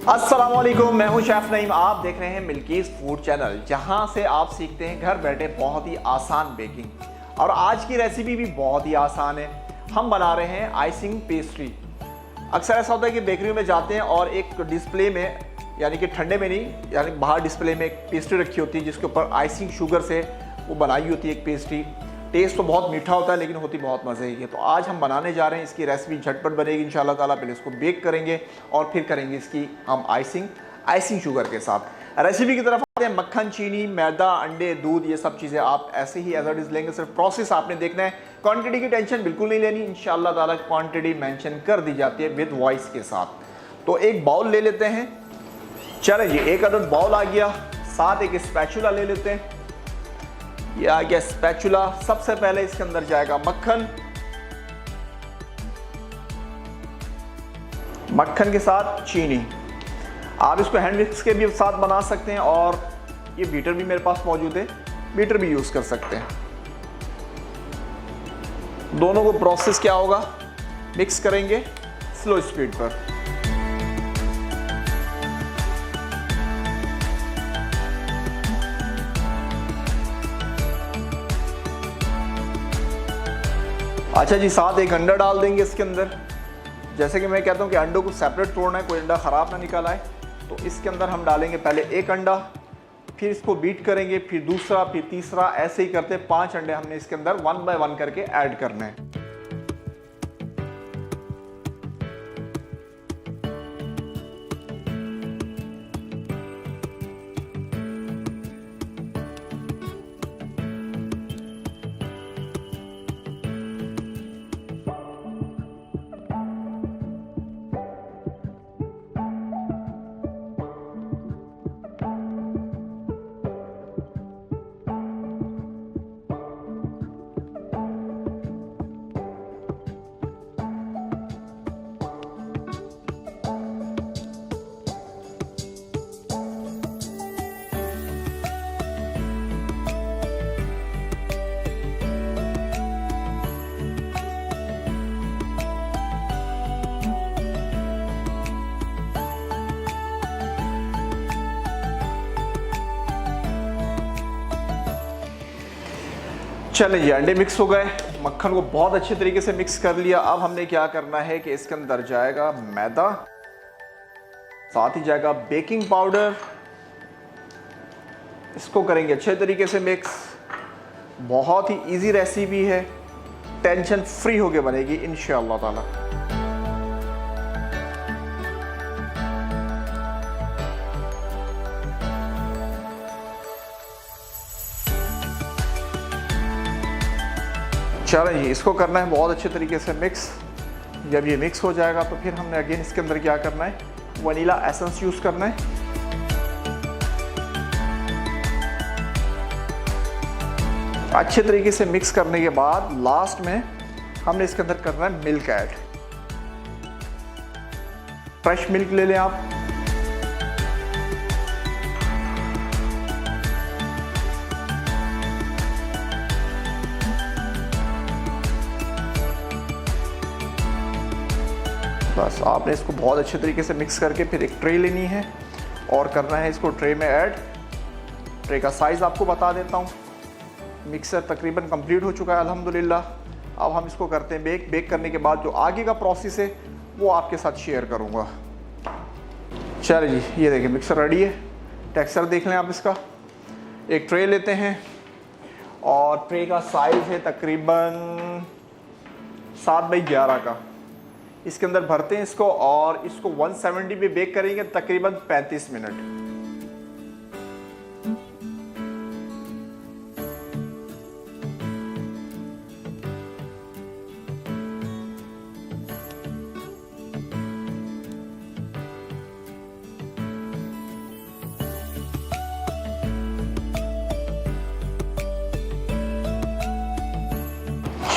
अस्सलामुअलैकुम, मैं हूं शेफ नईम। आप देख रहे हैं मिल्कीज़ फूड चैनल, जहां से आप सीखते हैं घर बैठे बहुत ही आसान बेकिंग। और आज की रेसिपी भी बहुत ही आसान है। हम बना रहे हैं आइसिंग पेस्ट्री। अक्सर ऐसा होता है कि बेकरी में जाते हैं और एक डिस्प्ले में, यानी कि ठंडे में नहीं, यानी बाहर डिस्प्ले में एक पेस्ट्री रखी होती है जिसके ऊपर आइसिंग शुगर से वो बनाई होती है एक पेस्ट्री। टेस्ट तो बहुत मीठा होता है लेकिन होती बहुत मज़े की है। तो आज हम बनाने जा रहे हैं, इसकी रेसिपी झटपट बनेगी इंशाल्लाह ताला। पहले इसको बेक करेंगे और फिर करेंगे इसकी हम आइसिंग शुगर के साथ। रेसिपी की तरफ आते हैं। मक्खन, चीनी, मैदा, अंडे, दूध, ये सब चीज़ें आप ऐसे ही एज इट इज़ लेंगे। सिर्फ प्रोसेस आपने देखना है, क्वांटिटी की टेंशन बिल्कुल नहीं लेनी। इंशाल्लाह ताला क्वांटिटी मेंशन कर दी जाती है विद वॉइस के साथ। तो एक बाउल ले लेते हैं। चले जी, एक अदद बाउल आ गया। साथ एक स्पैचुला ले लेते हैं। ये आ गया स्पैचुला। सबसे पहले इसके अंदर जाएगा मक्खन के साथ चीनी। आप इसको हैंड मिक्स के भी साथ बना सकते हैं और ये बीटर भी मेरे पास मौजूद है, बीटर भी यूज कर सकते हैं। दोनों को प्रोसेस क्या होगा, मिक्स करेंगे स्लो स्पीड पर। अच्छा जी, साथ एक अंडा डाल देंगे इसके अंदर। जैसे कि मैं कहता हूँ कि अंडों को सेपरेट तोड़ना है, कोई अंडा ख़राब ना निकल आए। तो इसके अंदर हम डालेंगे पहले एक अंडा, फिर इसको बीट करेंगे, फिर दूसरा, फिर तीसरा, ऐसे ही करते 5 अंडे हमने इसके अंदर 1 बाय 1 करके ऐड करने हैं। चले जी, अंडे मिक्स हो गए, मक्खन को बहुत अच्छे तरीके से मिक्स कर लिया। अब हमने क्या करना है कि इसके अंदर जाएगा मैदा, साथ ही जाएगा बेकिंग पाउडर। इसको करेंगे अच्छे तरीके से मिक्स। बहुत ही इजी रेसिपी है, टेंशन फ्री होके बनेगी इंशाअल्लाह ताला। चलो जी, इसको करना है बहुत अच्छे तरीके से मिक्स। जब ये मिक्स हो जाएगा तो फिर हमने अगेन इसके अंदर क्या करना है, वनीला एसेंस यूज़ करना है। अच्छे तरीके से मिक्स करने के बाद लास्ट में हमने इसके अंदर करना है मिल्क ऐड। फ्रेश मिल्क ले लें आप। बस आपने इसको बहुत अच्छे तरीके से मिक्स करके फिर एक ट्रे लेनी है और करना है इसको ट्रे में ऐड। ट्रे का साइज़ आपको बता देता हूँ। मिक्सर तकरीबन कंप्लीट हो चुका है अल्हम्दुलिल्लाह। अब हम इसको करते हैं बेक। बेक करने के बाद जो आगे का प्रोसेस है वो आपके साथ शेयर करूँगा। चलिए जी, ये देखिए मिक्सर रेडी है। टेक्सचर देख लें आप इसका। एक ट्रे लेते हैं और ट्रे का साइज़ है तकरीबन 7x11 का। इसके अंदर भरते हैं इसको और इसको 170 पे बेक करेंगे तकरीबन 35 मिनट।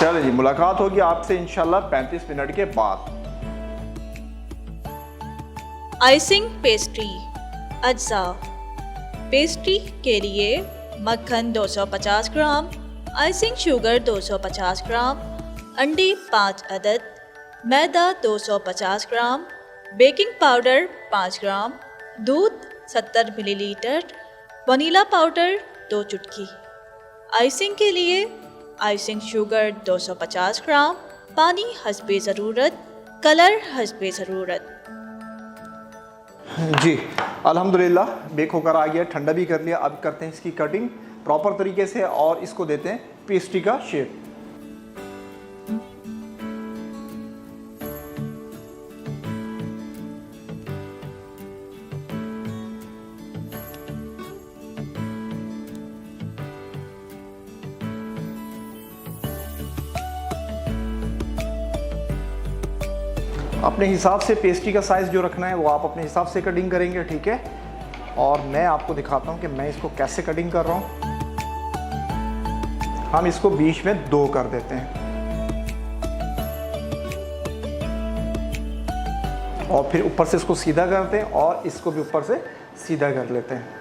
चलो जी, मुलाकात होगी आपसे इंशाल्लाह 35 मिनट के बाद। आइसिंग पेस्ट्री अज्जा। पेस्ट्री के लिए मक्खन 250 ग्राम, आइसिंग शुगर 250 ग्राम, अंडे 5 अदद, मैदा 250 ग्राम, बेकिंग पाउडर 5 ग्राम, दूध 70 मिलीलीटर, वनीला पाउडर 2 चुटकी। आइसिंग के लिए आइसिंग शुगर 250 ग्राम, पानी हस्बे ज़रूरत, कलर हस्बे ज़रूरत। जी अल्हम्दुलिल्लाह बेक होकर आ गया, ठंडा भी कर लिया। अब करते हैं इसकी कटिंग प्रॉपर तरीके से और इसको देते हैं पेस्ट्री का शेप। अपने हिसाब से पेस्ट्री का साइज़ जो रखना है वो आप अपने हिसाब से कटिंग करेंगे, ठीक है। और मैं आपको दिखाता हूँ कि मैं इसको कैसे कटिंग कर रहा हूँ। हम इसको बीच में 2 कर देते हैं और फिर ऊपर से इसको सीधा करते हैं और इसको भी ऊपर से सीधा कर लेते हैं।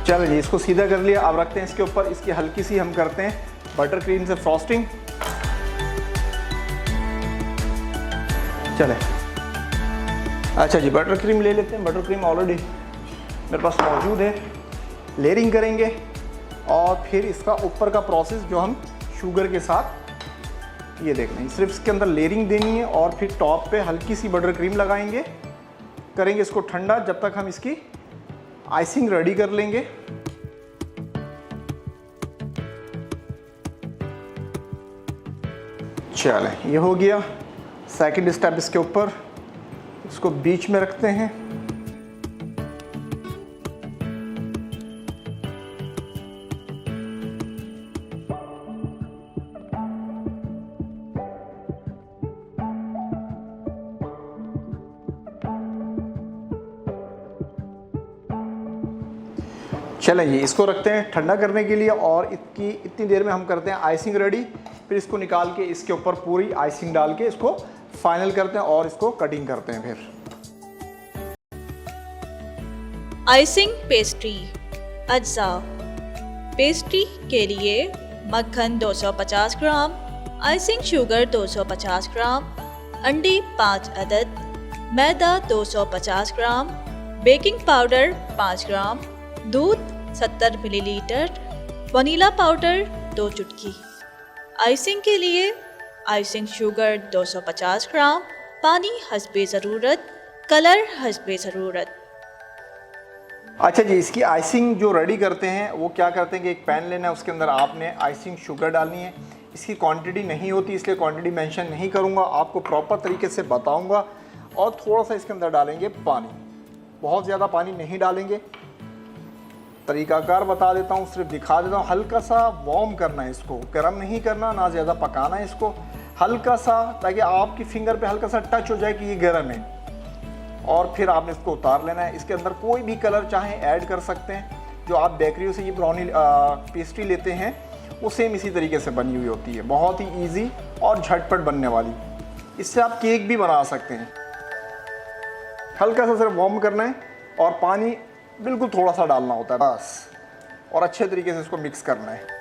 चलो जी इसको सीधा कर लिया। अब रखते हैं इसके ऊपर, इसकी हल्की सी हम करते हैं बटर क्रीम से फ्रॉस्टिंग। चले अच्छा जी बटर क्रीम ले लेते हैं। बटर क्रीम ऑलरेडी मेरे पास मौजूद है। लेयरिंग करेंगे और फिर इसका ऊपर का प्रोसेस जो हम शुगर के साथ ये देख लें, सिर्फ इसके अंदर लेयरिंग देनी है और फिर टॉप पे हल्की सी बटर क्रीम लगाएंगे। करेंगे इसको ठंडा जब तक हम इसकी आइसिंग रेडी कर लेंगे। चलें ये हो गया। सेकंड स्टेप इसके ऊपर, इसको बीच में रखते हैं। चलें जी इसको रखते हैं ठंडा करने के लिए और इसकी इतनी देर में हम करते हैं आइसिंग रेडी। फिर इसको निकाल के इसके ऊपर पूरी आइसिंग डाल के इसको फाइनल करते हैं और इसको कटिंग करते हैं। फिर आइसिंग पेस्ट्री अज्जा। पेस्ट्री के लिए मक्खन 250 ग्राम, आइसिंग शुगर 250 ग्राम, अंडे 5 अदद, मैदा 250 ग्राम, बेकिंग पाउडर 5 ग्राम, दूध 70 मिलीलीटर, वनीला पाउडर 2 चुटकी। आइसिंग के लिए आइसिंग शुगर 250 ग्राम, पानी हस्बे ज़रूरत, कलर हस्बे ज़रूरत। अच्छा जी इसकी आइसिंग जो रेडी करते हैं वो क्या करते हैं कि एक पैन लेना है, उसके अंदर आपने आइसिंग शुगर डालनी है। इसकी क्वांटिटी नहीं होती इसलिए क्वांटिटी मेंशन नहीं करूँगा, आपको प्रॉपर तरीके से बताऊँगा। और थोड़ा सा इसके अंदर डालेंगे पानी, बहुत ज़्यादा पानी नहीं डालेंगे। तरीकाकार बता देता हूँ, सिर्फ दिखा देता हूँ। हल्का सा वार्म करना है इसको, गर्म नहीं करना, ना ज़्यादा पकाना है इसको, हल्का सा, ताकि आपकी फिंगर पे हल्का सा टच हो जाए कि ये गर्म है। और फिर आपने इसको उतार लेना है। इसके अंदर कोई भी कलर चाहे ऐड कर सकते हैं। जो आप बेकरियों से ये ब्राउनी पेस्ट्री लेते हैं वो सेम इसी तरीके से बनी हुई होती है, बहुत ही ईजी और झटपट बनने वाली। इससे आप केक भी बना सकते हैं। हल्का सा सिर्फ वार्म करना है और पानी बिल्कुल थोड़ा सा डालना होता है बस, और अच्छे तरीके से इसको मिक्स करना है।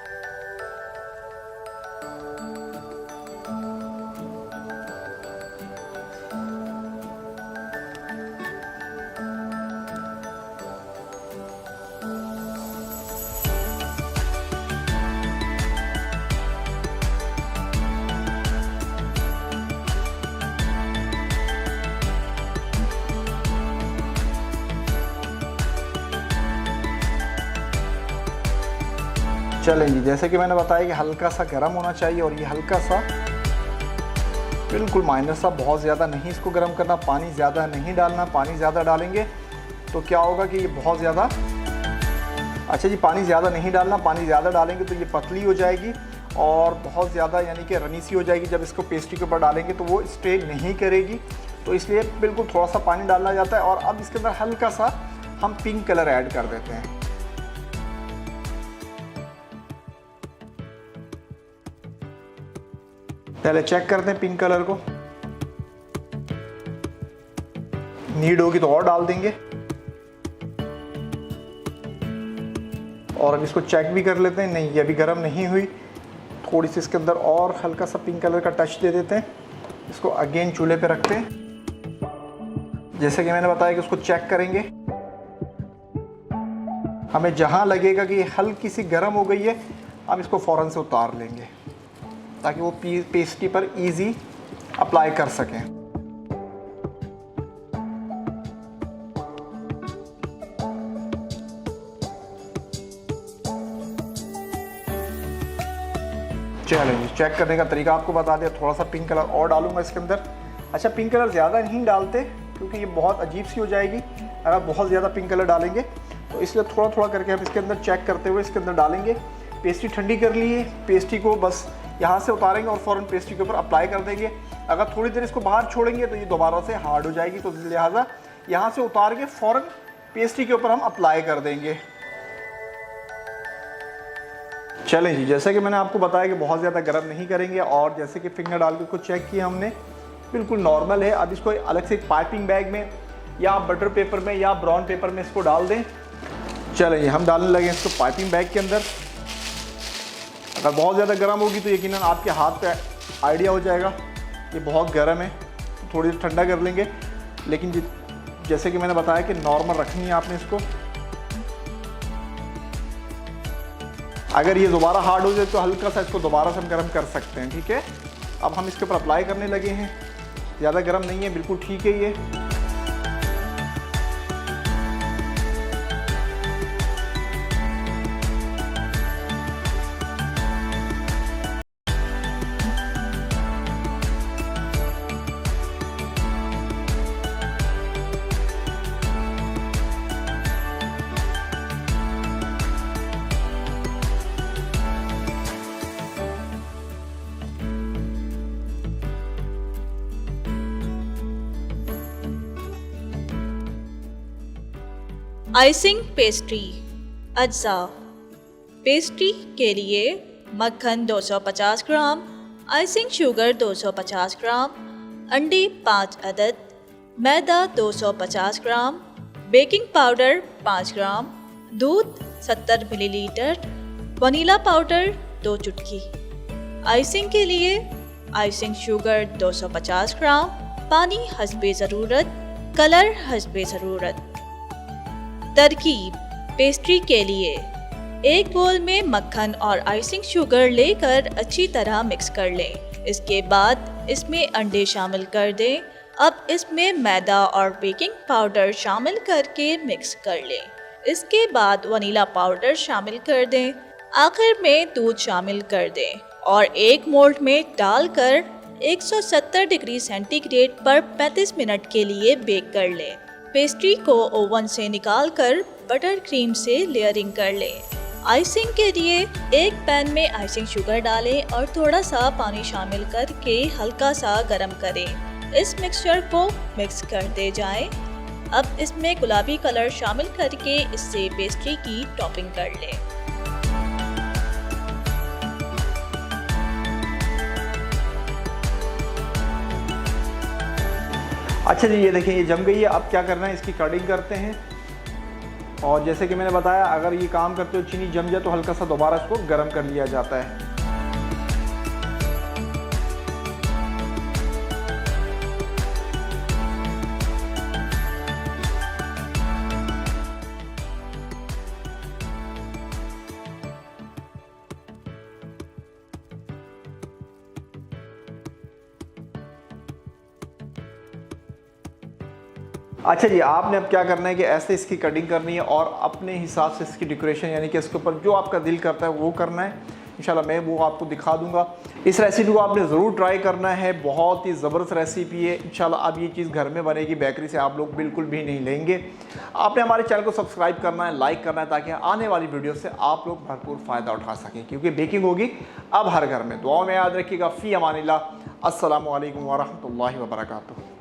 चलें जी जैसे कि मैंने बताया कि हल्का सा गर्म होना चाहिए और ये हल्का सा बिल्कुल माइनर सा, बहुत ज़्यादा नहीं इसको गर्म करना, पानी ज़्यादा नहीं डालना। पानी ज़्यादा डालेंगे तो क्या होगा कि ये बहुत ज़्यादा अच्छा जी, पानी ज़्यादा नहीं डालना, पानी ज़्यादा डालेंगे तो ये पतली हो जाएगी और बहुत ज़्यादा यानी कि रनी सी हो जाएगी। जब इसको पेस्ट्री के ऊपर डालेंगे तो वो स्टे नहीं करेगी, तो इसलिए बिल्कुल थोड़ा सा पानी डालना जाता है। और अब इसके अंदर हल्का सा हम पिंक कलर ऐड कर देते हैं। पहले चेक करते हैं पिंक कलर को, नीड होगी तो और डाल देंगे। और अब इसको चेक भी कर लेते हैं, नहीं ये अभी गर्म नहीं हुई, थोड़ी सी इसके अंदर और हल्का सा पिंक कलर का टच दे देते हैं। इसको अगेन चूल्हे पे रखते हैं। जैसे कि मैंने बताया कि उसको चेक करेंगे, हमें जहां लगेगा कि ये हल्की सी गर्म हो गई है, हम इसको फ़ौरन से उतार लेंगे ताकि वो पेस्ट्री पर इजी अप्लाई कर सकें। चलिए, चेक करने का तरीका आपको बता दिया। थोड़ा सा पिंक कलर और डालूंगा इसके अंदर। अच्छा, पिंक कलर ज़्यादा नहीं डालते क्योंकि ये बहुत अजीब सी हो जाएगी अगर बहुत ज़्यादा पिंक कलर डालेंगे, तो इसलिए थोड़ा थोड़ा करके हम इसके अंदर चेक करते हुए इसके अंदर डालेंगे। पेस्ट्री ठंडी कर ली है, पेस्ट्री को बस यहाँ से उतारेंगे और फ़ौरन पेस्ट्री के ऊपर अप्लाई कर देंगे। अगर थोड़ी देर इसको बाहर छोड़ेंगे तो ये दोबारा से हार्ड हो जाएगी, तो लिहाजा यहाँ से उतार के फ़ौरन पेस्ट्री के ऊपर हम अप्लाई कर देंगे। चलें जी, जैसे कि मैंने आपको बताया कि बहुत ज़्यादा गर्म नहीं करेंगे, और जैसे कि फिंगर डाल के इसको चेक किया हमने, बिल्कुल नॉर्मल है। अब इसको अलग से एक पाइपिंग बैग में या बटर पेपर में या ब्राउन पेपर में इसको डाल दें। चलें जी, हम डालने लगे इसको पाइपिंग बैग के अंदर। अगर बहुत ज़्यादा गर्म होगी तो यकीनन आपके हाथ पे आइडिया हो जाएगा ये बहुत गर्म है, तो थोड़ी देर ठंडा कर लेंगे। लेकिन जैसे कि मैंने बताया कि नॉर्मल रखनी है आपने इसको। अगर ये दोबारा हार्ड हो जाए तो हल्का सा इसको दोबारा से हम गर्म कर सकते हैं, ठीक है। अब हम इसके ऊपर अप्लाई करने लगे हैं। ज़्यादा गर्म नहीं है, बिल्कुल ठीक है ये। Icing pastry. अज्जा। पेस्ट्री के लिए मक्खन 250 ग्राम, आइसिंग शुगर 250 ग्राम, अंडे 5 अदद, मैदा 250 ग्राम, बेकिंग पाउडर 5 ग्राम, दूध 70 मिलीलीटर, वनीला पाउडर 2 चुटकी। आइसिंग के लिए आइसिंग शुगर 250 ग्राम, पानी हस्बे ज़रूरत, कलर हस्बे ज़रूरत। तरकीब। पेस्ट्री के लिए एक बोल में मक्खन और आइसिंग शुगर लेकर अच्छी तरह मिक्स कर लें। इसके बाद इसमें अंडे शामिल कर दें। अब इसमें मैदा और बेकिंग पाउडर शामिल करके मिक्स कर लें। इसके बाद वनीला पाउडर शामिल कर दें। आखिर में दूध शामिल कर दें और एक मोल्ड में डालकर 170 डिग्री सेंटीग्रेड पर 35 मिनट के लिए बेक कर लें। पेस्ट्री को ओवन से निकालकर बटर क्रीम से लेयरिंग कर लें। आइसिंग के लिए एक पैन में आइसिंग शुगर डालें और थोड़ा सा पानी शामिल करके हल्का सा गर्म करें। इस मिक्सचर को मिक्स करते जाएं। अब इसमें गुलाबी कलर शामिल करके इससे पेस्ट्री की टॉपिंग कर लें। अच्छा जी, ये देखिए ये जम गई है। अब क्या करना है, इसकी कटिंग करते हैं। और जैसे कि मैंने बताया, अगर ये काम करते हो चीनी जम जाए तो हल्का सा दोबारा इसको गर्म कर लिया जाता है। अच्छा जी, आपने अब क्या करना है कि ऐसे इसकी कटिंग करनी है और अपने हिसाब से इसकी डेकोरेशन यानी कि इसके ऊपर जो आपका दिल करता है वो करना है। इंशाल्लाह मैं वो आपको दिखा दूंगा। इस रेसिपी को आपने ज़रूर ट्राई करना है, बहुत ही ज़बरदस्त रेसिपी है। इंशाल्लाह अब ये चीज़ घर में बनेगी, बेकरी से आप लोग बिल्कुल भी नहीं लेंगे। आपने हमारे चैनल को सब्सक्राइब करना है, लाइक करना है, ताकि आने वाली वीडियो से आप लोग भरपूर फ़ायदा उठा सकें, क्योंकि बेकिंग होगी अब हर घर में। दुआ में याद रखिएगा। फ़ी अमानिल्लाह। अस्सलामु अलैकुम व रहमतुल्लाहि व बरकातुहू।